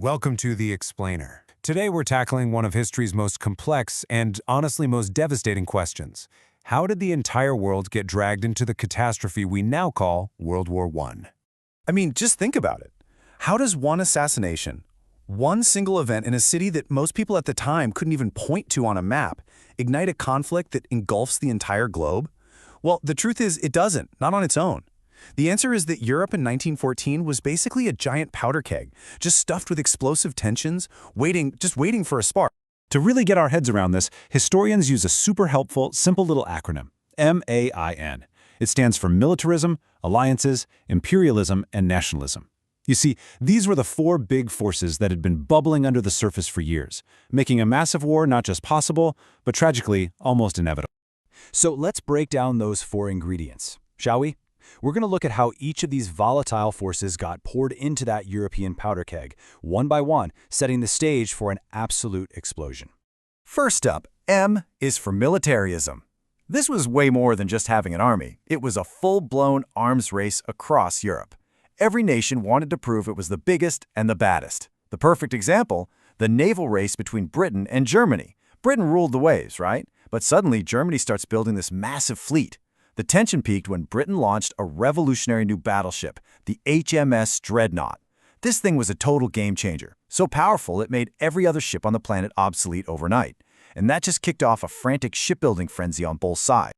Welcome to The Explainer. Today we're tackling one of history's most complex and honestly most devastating questions. How did the entire world get dragged into the catastrophe we now call World War I? Just think about it. How does one assassination, one single event in a city that most people at the time couldn't even point to on a map, ignite a conflict that engulfs the entire globe? Well, the truth is it doesn't, not on its own. The answer is that Europe in 1914 was basically a giant powder keg, just stuffed with explosive tensions, waiting for a spark. To really get our heads around this, historians use a super helpful, simple little acronym, M.A.I.N. It stands for militarism, alliances, imperialism, and nationalism. You see, these were the four big forces that had been bubbling under the surface for years, making a massive war not just possible, but tragically, almost inevitable. So let's break down those four ingredients, shall we? We're going to look at how each of these volatile forces got poured into that European powder keg, one by one, setting the stage for an absolute explosion. First up, M is for militarism. This was way more than just having an army. It was a full-blown arms race across Europe. Every nation wanted to prove it was the biggest and the baddest. The perfect example, the naval race between Britain and Germany. Britain ruled the waves, right? But suddenly Germany starts building this massive fleet. The tension peaked when Britain launched a revolutionary new battleship, the HMS Dreadnought. This thing was a total game changer, so powerful it made every other ship on the planet obsolete overnight. And that just kicked off a frantic shipbuilding frenzy on both sides.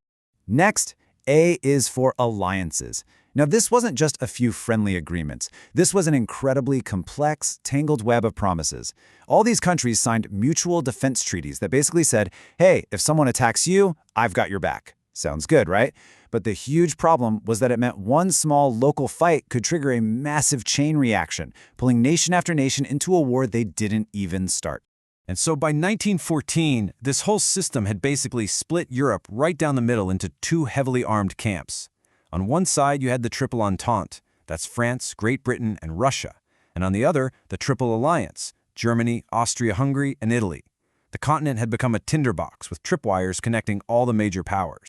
Next, A is for alliances. Now, this wasn't just a few friendly agreements. This was an incredibly complex, tangled web of promises. All these countries signed mutual defense treaties that basically said, hey, if someone attacks you, I've got your back. Sounds good, right? But the huge problem was that it meant one small local fight could trigger a massive chain reaction, pulling nation after nation into a war they didn't even start. And so by 1914, this whole system had basically split Europe right down the middle into two heavily armed camps. On one side, you had the Triple Entente, that's France, Great Britain, and Russia. And on the other, the Triple Alliance, Germany, Austria-Hungary, and Italy. The continent had become a tinderbox with tripwires connecting all the major powers.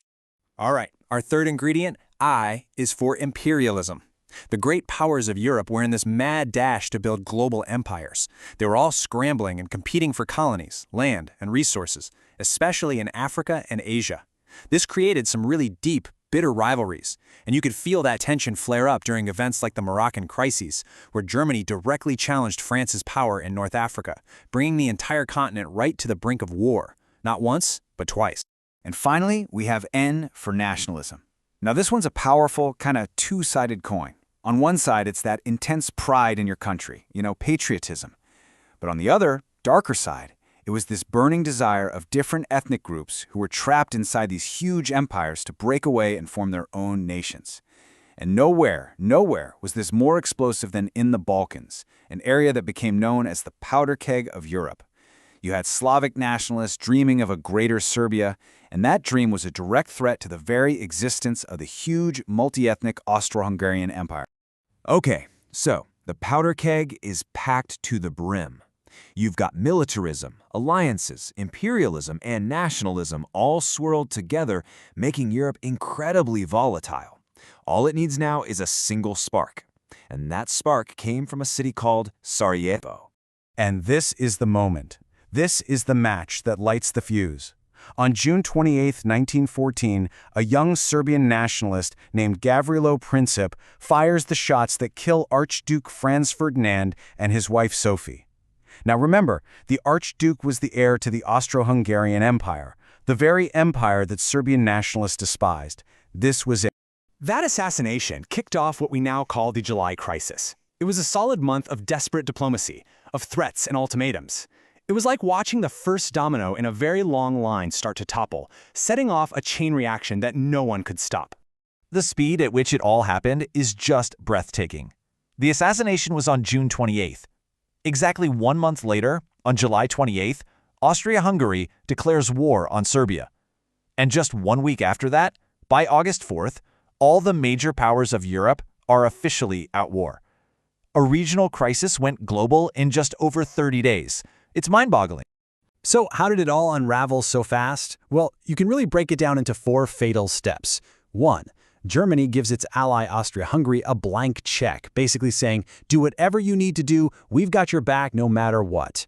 All right, our third ingredient, I, is for imperialism. The great powers of Europe were in this mad dash to build global empires. They were all scrambling and competing for colonies, land, and resources, especially in Africa and Asia. This created some really deep, bitter rivalries, and you could feel that tension flare up during events like the Moroccan crises, where Germany directly challenged France's power in North Africa, bringing the entire continent right to the brink of war, not once, but twice. And finally, we have N for nationalism. Now, this one's a powerful, kind of two-sided coin. On one side, it's that intense pride in your country, patriotism. But on the other, darker side, it was this burning desire of different ethnic groups who were trapped inside these huge empires to break away and form their own nations. And nowhere was this more explosive than in the Balkans, an area that became known as the powder keg of Europe. You had Slavic nationalists dreaming of a greater Serbia, and that dream was a direct threat to the very existence of the huge multi-ethnic Austro-Hungarian Empire. Okay, so the powder keg is packed to the brim. You've got militarism, alliances, imperialism, and nationalism all swirled together, making Europe incredibly volatile. All it needs now is a single spark. And that spark came from a city called Sarajevo. And this is the moment. This is the match that lights the fuse. On June 28, 1914, a young Serbian nationalist named Gavrilo Princip fires the shots that kill Archduke Franz Ferdinand and his wife Sophie. Now remember, the Archduke was the heir to the Austro-Hungarian Empire, the very empire that Serbian nationalists despised. This was it. That assassination kicked off what we now call the July Crisis. It was a solid month of desperate diplomacy, of threats and ultimatums. It was like watching the first domino in a very long line start to topple, setting off a chain reaction that no one could stop. The speed at which it all happened is just breathtaking. The assassination was on June 28th. Exactly 1 month later, on July 28th, Austria-Hungary declares war on Serbia. And just 1 week after that, by August 4th, all the major powers of Europe are officially at war. A regional crisis went global in just over 30 days. It's mind-boggling. So how did it all unravel so fast? Well, you can really break it down into four fatal steps. 1. Germany gives its ally Austria-Hungary a blank check, basically saying, do whatever you need to do, we've got your back no matter what.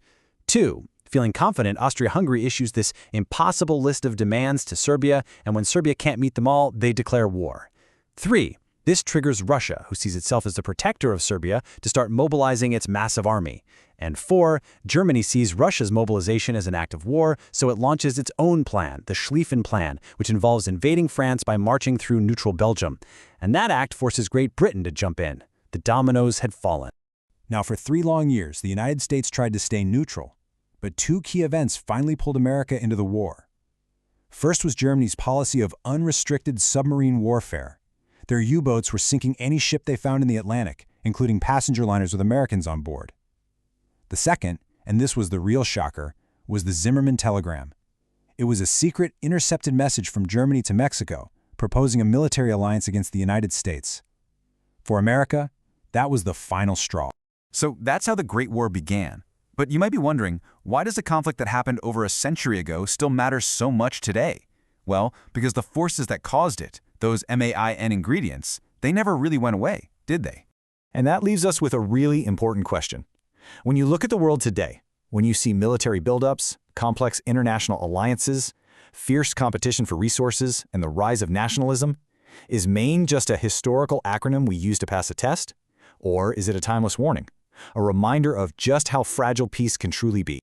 2. Feeling confident, Austria-Hungary issues this impossible list of demands to Serbia, and when Serbia can't meet them all, they declare war. 3. This triggers Russia, who sees itself as the protector of Serbia, to start mobilizing its massive army. And 4. Germany sees Russia's mobilization as an act of war, so it launches its own plan, the Schlieffen Plan, which involves invading France by marching through neutral Belgium. And that act forces Great Britain to jump in. The dominoes had fallen. Now, for 3 long years, the United States tried to stay neutral, but 2 key events finally pulled America into the war. First was Germany's policy of unrestricted submarine warfare. Their U-boats were sinking any ship they found in the Atlantic, including passenger liners with Americans on board. The second, and this was the real shocker, was the Zimmermann telegram. It was a secret, intercepted message from Germany to Mexico, proposing a military alliance against the United States. For America, that was the final straw. So that's how the Great War began. But you might be wondering, why does a conflict that happened over a century ago still matter so much today? Well, because the forces that caused it, those M.A.I.N ingredients, they never really went away, did they? And that leaves us with a really important question. When you look at the world today, when you see military buildups, complex international alliances, fierce competition for resources, and the rise of nationalism, is M.A.I.N just a historical acronym we use to pass a test? Or is it a timeless warning? A reminder of just how fragile peace can truly be?